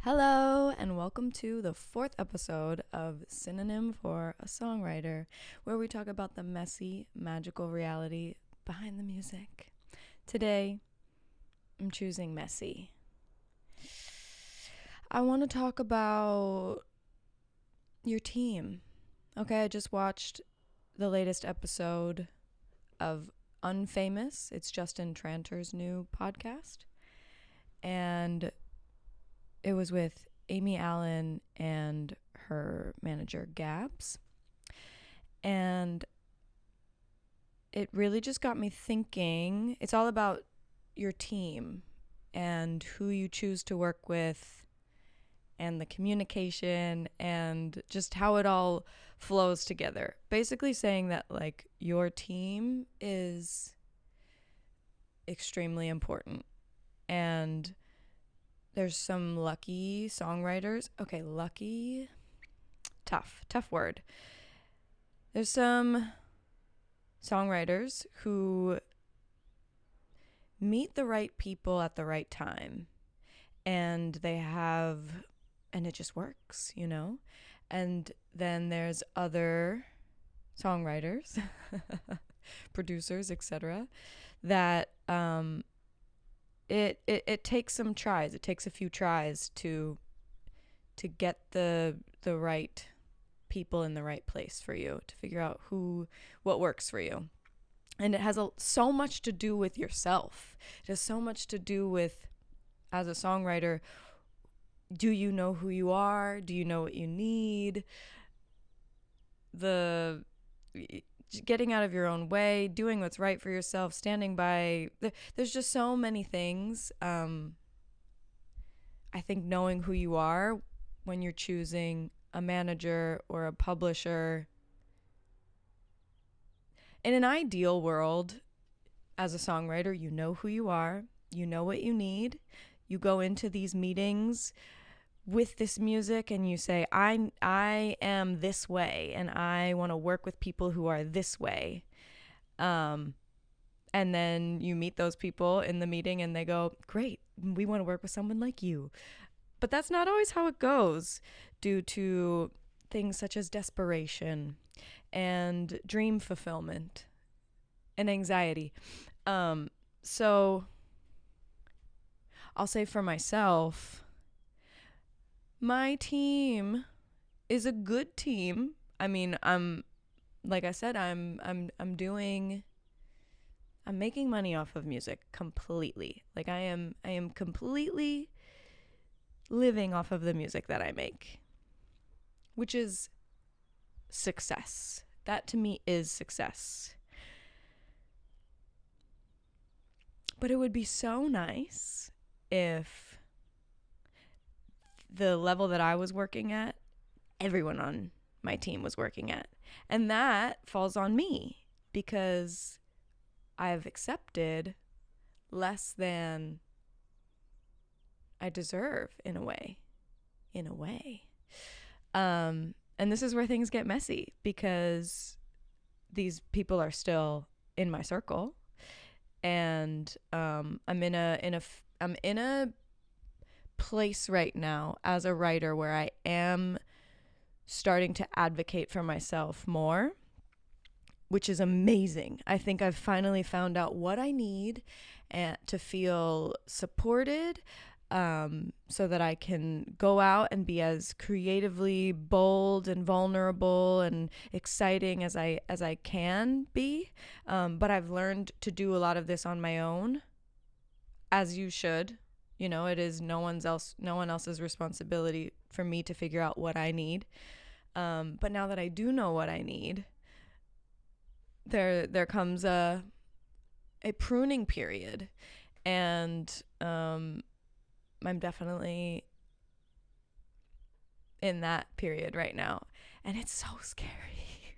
Hello, and welcome to the fourth episode of Synonym for a Songwriter, where we talk about the messy, magical reality behind the music. Today, I'm choosing messy. I want to talk about your team. Okay, I just watched the latest episode of Unfamous. It's Justin Tranter's new podcast. And it was with Amy Allen and her manager, Gabs. And it really just got me thinking. It's all about your team and who you choose to work with and the communication and just how it all flows together. Basically saying that, like, your team is extremely important. And there's some lucky songwriters. Okay, lucky. Tough word. There's some songwriters who meet the right people at the right time. And and it just works, you know? And then there's other songwriters, producers, etc., that it takes some tries. It takes a few tries to get the right people in the right place for you, to figure out what works for you. And it has so much to do with yourself. It has so much to do with, as a songwriter, do you know who you are? Do you know what you need? Getting out of your own way, doing what's right for yourself, standing by. There's just so many things. I think knowing who you are when you're choosing a manager or a publisher. In an ideal world, as a songwriter, you know who you are, you know what you need. You go into these meetings with this music and you say, I am this way and I want to work with people who are this way. And then you meet those people in the meeting and they go, great, we want to work with someone like you. But that's not always how it goes, due to things such as desperation and dream fulfillment and anxiety. So I'll say for myself, my team is a good team. I mean, like I said, I'm making money off of music completely. Like I am completely living off of the music that I make, which is success. That to me is success. But it would be so nice if the level that I was working at, everyone on my team was working at. And that falls on me because I've accepted less than I deserve in a way. And this is where things get messy because these people are still in my circle, and I'm in a place right now as a writer where I am starting to advocate for myself more, which is amazing. I think I've finally found out what I need and to feel supported, so that I can go out and be as creatively bold and vulnerable and exciting as I can be. But I've learned to do a lot of this on my own, as you should. You know, it is no one else's responsibility for me to figure out what I need. But now that I do know what I need, there comes a pruning period, and I'm definitely in that period right now, and it's so scary.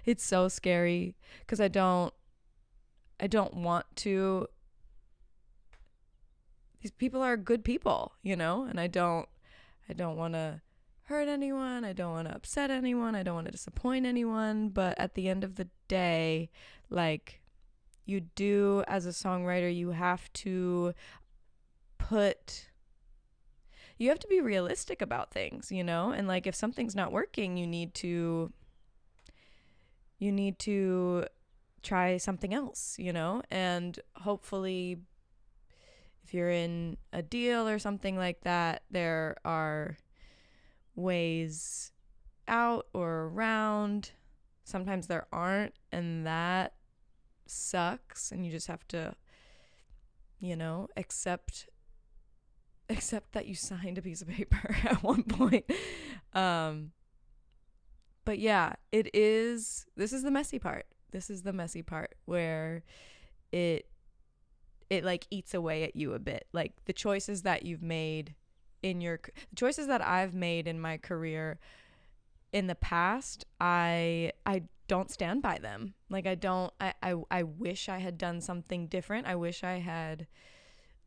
It's so scary because I don't want to. These people are good people, you know, and I don't want to hurt anyone. I don't want to upset anyone. I don't want to disappoint anyone. But at the end of the day, like, you do, as a songwriter, you have to you have to be realistic about things, you know? And like if something's not working, you need to try something else, you know? And hopefully if you're in a deal or something like that, there are ways out or around. Sometimes there aren't, and that sucks, and you just have to, you know, accept that you signed a piece of paper at one point. But yeah, this is the messy part. This is the messy part where it like eats away at you a bit. Like the choices that you've made the choices that I've made in my career in the past, I don't stand by them. Like I wish I had done something different. I wish I had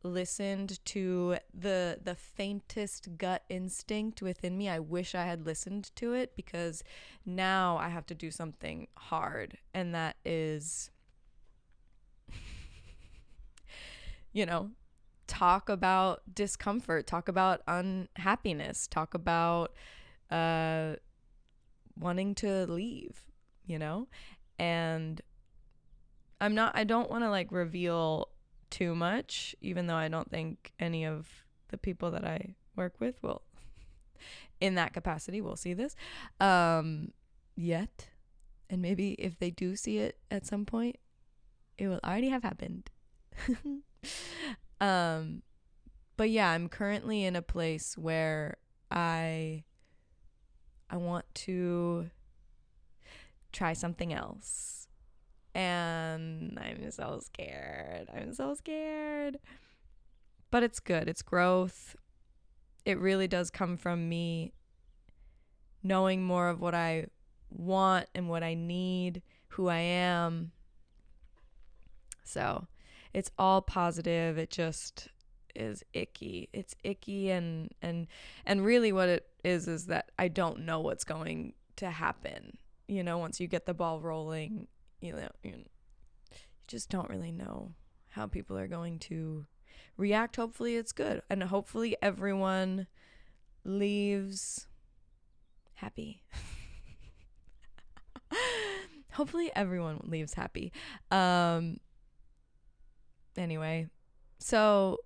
listened to the faintest gut instinct within me. I wish I had listened to it, because now I have to do something hard, and that is you know, talk about discomfort, talk about unhappiness, talk about wanting to leave, you know? And I don't want to like reveal too much, even though I don't think any of the people that I work with will, in that capacity, will see this yet. And maybe if they do see it at some point, it will already have happened. But yeah, I'm currently in a place where I want to try something else. And I'm so scared. But it's good. It's growth. It really does come from me knowing more of what I want and what I need, who I am. So it's all positive. It just is icky. It's icky, and really what it is that I don't know what's going to happen. You know, once you get the ball rolling, you just don't really know how people are going to react. Hopefully it's good, and hopefully everyone leaves happy. Hopefully everyone leaves happy. Anyway, so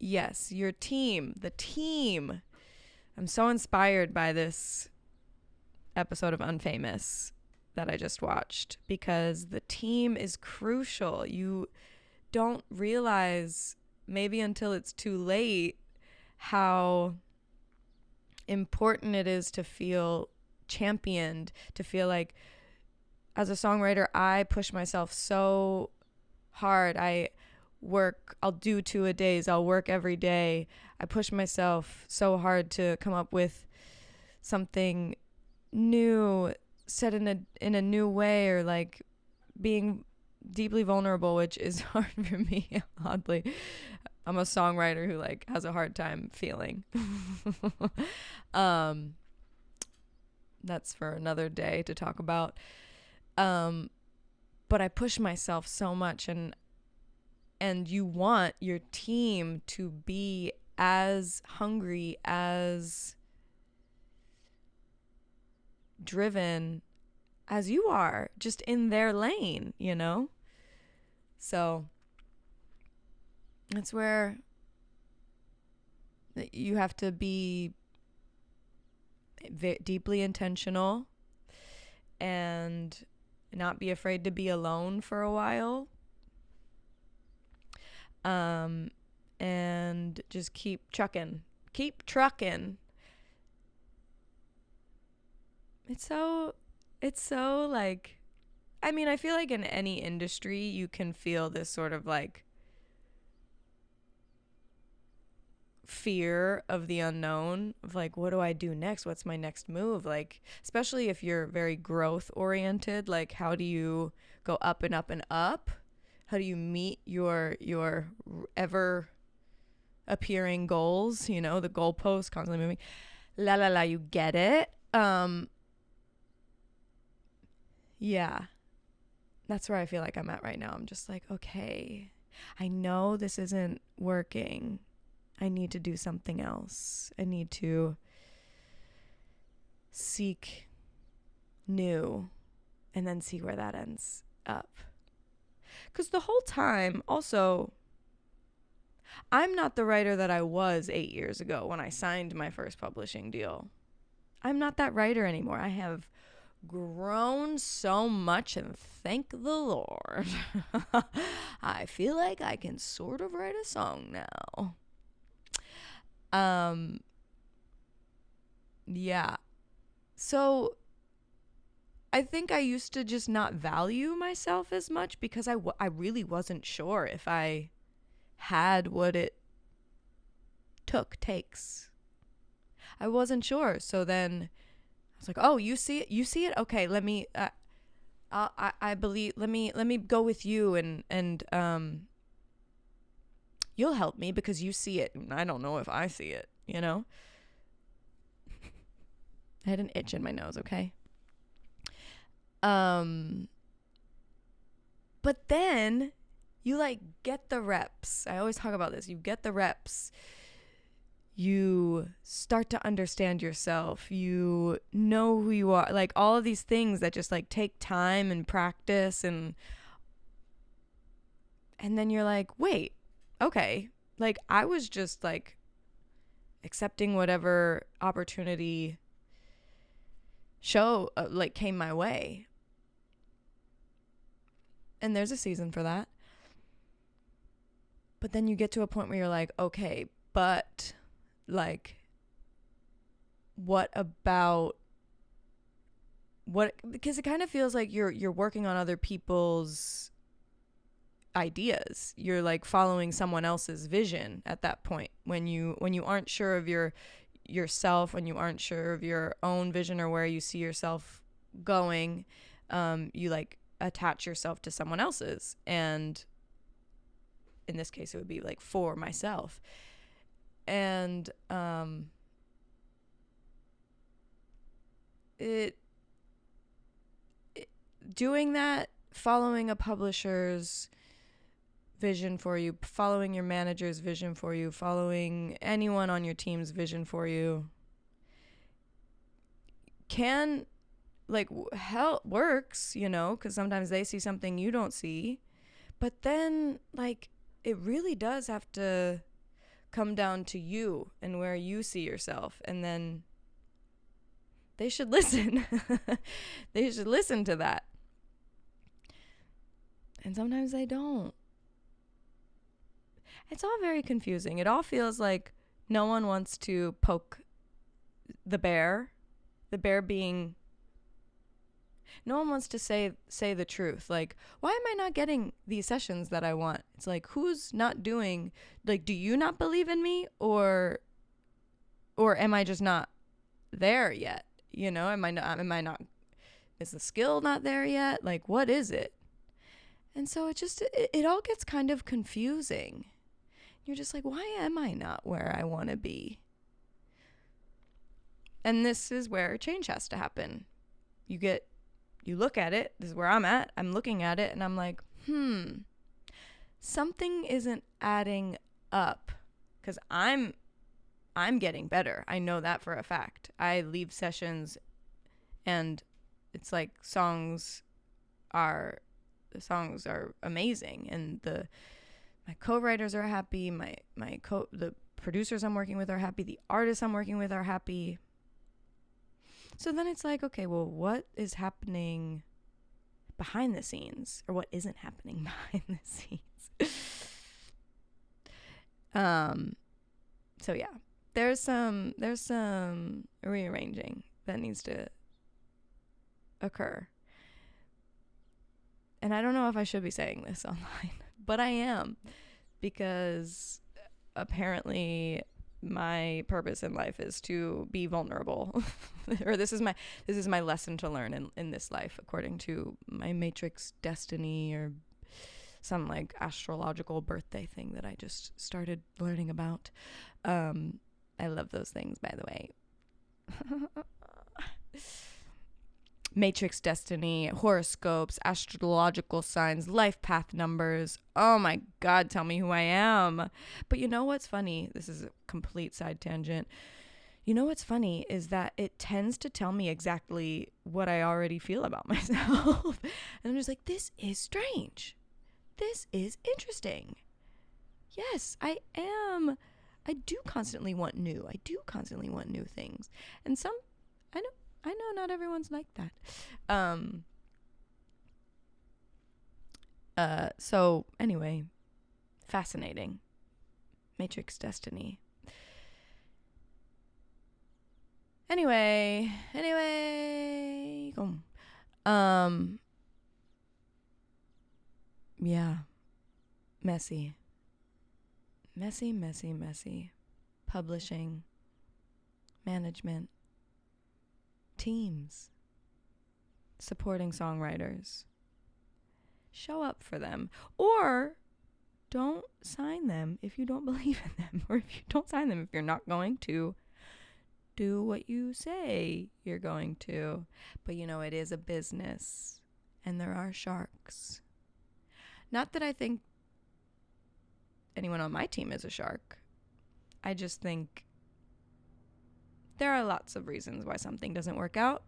yes, the team. I'm so inspired by this episode of Unfamous that I just watched, because the team is crucial. You don't realize, maybe until it's too late, how important it is to feel championed, to feel like, as a songwriter, I push myself so hard. I'll do 2-a-days. I'll work every day. I push myself so hard to come up with something new, set in a new way, or like being deeply vulnerable, which is hard for me, oddly. I'm a songwriter who like has a hard time feeling. That's for another day to talk about. But I push myself so much, and you want your team to be as hungry, as driven as you are, just in their lane, you know? So that's where you have to be deeply intentional and not be afraid to be alone for a while. And just keep trucking. It's so like, I mean, I feel like in any industry you can feel this sort of like fear of the unknown, of like, what do I do next? What's my next move? Like, especially if you're very growth oriented, like how do you go up and up and up? How do you meet your ever appearing goals? You know, the goalposts constantly moving. You get it. Yeah, that's where I feel like I'm at right now. I'm just like, okay, I know this isn't working. I need to do something else. I need to seek new and then see where that ends up. Because the whole time, also, I'm not the writer that I was 8 years ago when I signed my first publishing deal. I'm not that writer anymore. I have grown so much, and thank the Lord. I feel like I can sort of write a song now. Yeah. So I think I used to just not value myself as much because I really wasn't sure if I had what it takes. I wasn't sure. So then I was like, oh, you see it? Okay, let me, I believe, let me go with you and you'll help me because you see it. And I don't know if I see it, you know? I had an itch in my nose, okay? But then you like get the reps. I always talk about this. You get the reps. You start to understand yourself. You know who you are. Like all of these things that just like take time and practice and then you're like, wait, okay. Like I was just like accepting whatever opportunity came my way. And there's a season for that. But then you get to a point where you're like, okay, but like, because it kind of feels like you're working on other people's ideas. You're like following someone else's vision at that point when you aren't sure of yourself, when you aren't sure of your own vision or where you see yourself going, you like attach yourself to someone else's. And in this case, it would be like for myself. And doing that, following a publisher's vision for you, following your manager's vision for you, following anyone on your team's vision for you can like help, works, you know, because sometimes they see something you don't see. But then like it really does have to come down to you and where you see yourself, and then they should listen. They should listen to that. And sometimes they don't. It's all very confusing. It all feels like no one wants to poke the bear being, no one wants to say the truth. Like, why am I not getting these sessions that I want? It's like, who's not doing, like, do you not believe in me, or am I just not there yet? You know, am I not, is the skill not there yet? Like, what is it? And so it all gets kind of confusing. You're just like, why am I not where I want to be? And this is where change has to happen. You look at it. This is where I'm at. I'm looking at it and I'm like, something isn't adding up, because I'm getting better. I know that for a fact. I leave sessions and it's like the songs are amazing, and my co-writers are happy, the producers I'm working with are happy, the artists I'm working with are happy. So then it's like, okay, well, what is happening behind the scenes, or what isn't happening behind the scenes? So yeah, there's some rearranging that needs to occur. And I don't know if I should be saying this online, but I am, because apparently my purpose in life is to be vulnerable. Or this is my lesson to learn in this life, according to my matrix destiny, or some like astrological birthday thing that I just started learning about. I love those things, by the way. matrix destiny, horoscopes, astrological signs, life path numbers. Oh my God, tell me who I am. But you know what's funny? This is a complete side tangent. You know what's funny is that it tends to tell me exactly what I already feel about myself. And I'm just like, this is strange. This is interesting. Yes, I am. I do constantly want new. I do constantly want new things. And I know not everyone's like that. So anyway, fascinating. Matrix destiny. Anyway, yeah, messy. Publishing, management, teams, supporting songwriters. Show up for them, or don't sign them if you don't believe in them, or if you don't sign them if you're not going to do what you say you're going to. But you know, it is a business and there are sharks. Not that I think anyone on my team is a shark. I just think there are lots of reasons why something doesn't work out.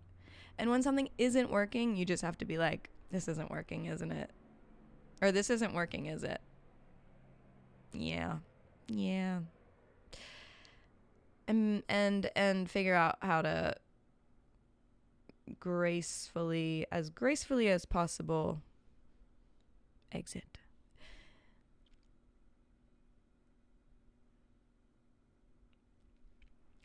And when something isn't working, you just have to be like, this isn't working, isn't it? Or this isn't working, is it? Yeah. And figure out how to gracefully as possible exit.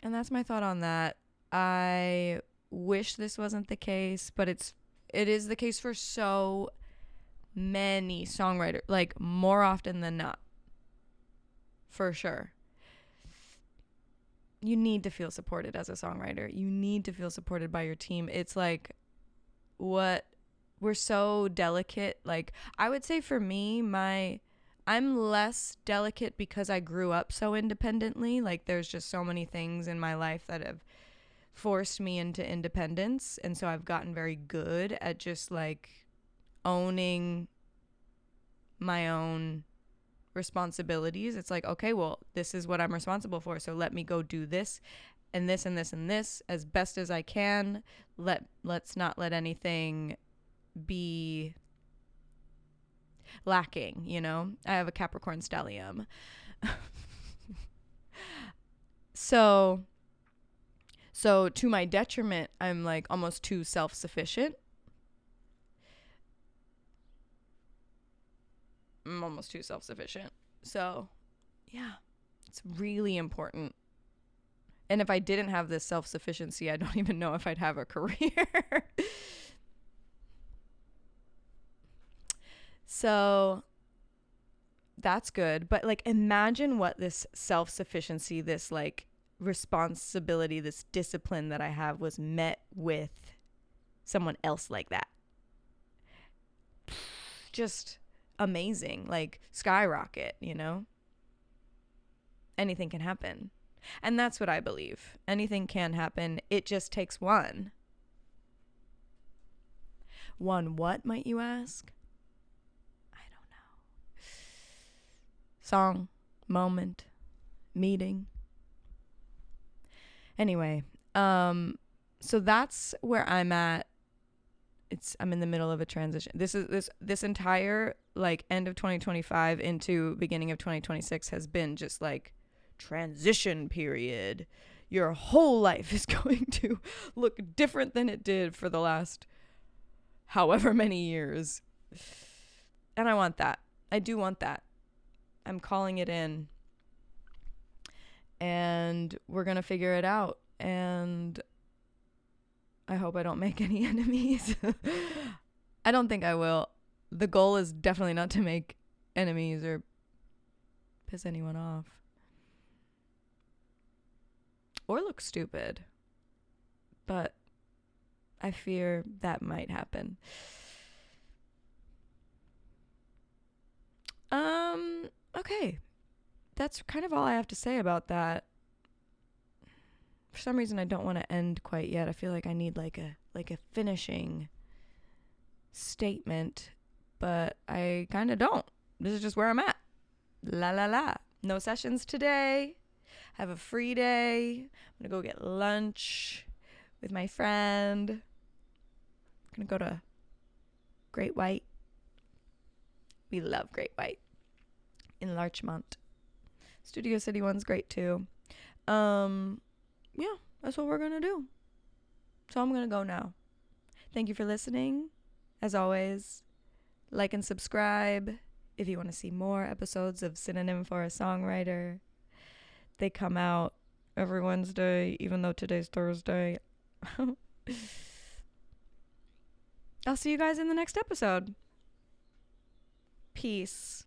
And that's my thought on that. I wish this wasn't the case, but it is the case for so many songwriters, like more often than not. For sure. You need to feel supported as a songwriter. You need to feel supported by your team. It's like we're so delicate. Like I would say for me, I'm less delicate because I grew up so independently. Like there's just so many things in my life that have forced me into independence. And so I've gotten very good at just like owning my own responsibilities. It's like, okay, well, this is what I'm responsible for. So let me go do this and this and this and this as best as I can. Let's not let anything be lacking, you know? I have a Capricorn stellium. So to my detriment, I'm like almost too self-sufficient. I'm almost too self-sufficient. So, yeah, it's really important. And if I didn't have this self-sufficiency, I don't even know if I'd have a career. So that's good. But like, imagine what this self-sufficiency, this like responsibility, this discipline that I have was met with someone else like that. Just amazing, like skyrocket, you know? Anything can happen. And that's what I believe. Anything can happen. It just takes one. One what, might you ask? I don't know. Song, moment, meeting. Anyway, so that's where I'm at. I'm in the middle of a transition. This entire like end of 2025 into beginning of 2026 has been just like transition period. Your whole life is going to look different than it did for the last however many years. And I want that. I do want that. I'm calling it in. And we're going to figure it out. And I hope I don't make any enemies. I don't think I will. The goal is definitely not to make enemies or piss anyone off. Or look stupid. But I fear that might happen. Okay. That's kind of all I have to say about that. some reason I don't want to end quite yet. I feel like I need like a finishing statement, but I kind of don't. This is just where I'm at. La la la. No sessions today. Have a free day. I'm gonna go get lunch with my friend. I'm gonna go to Great White. We love Great White in Larchmont. Studio City one's great too. Yeah, that's what we're gonna do. So I'm gonna go now. Thank you for listening. As always, like and subscribe if you want to see more episodes of Synonym for a Songwriter. They come out every Wednesday, even though today's Thursday. I'll see you guys in the next episode. Peace.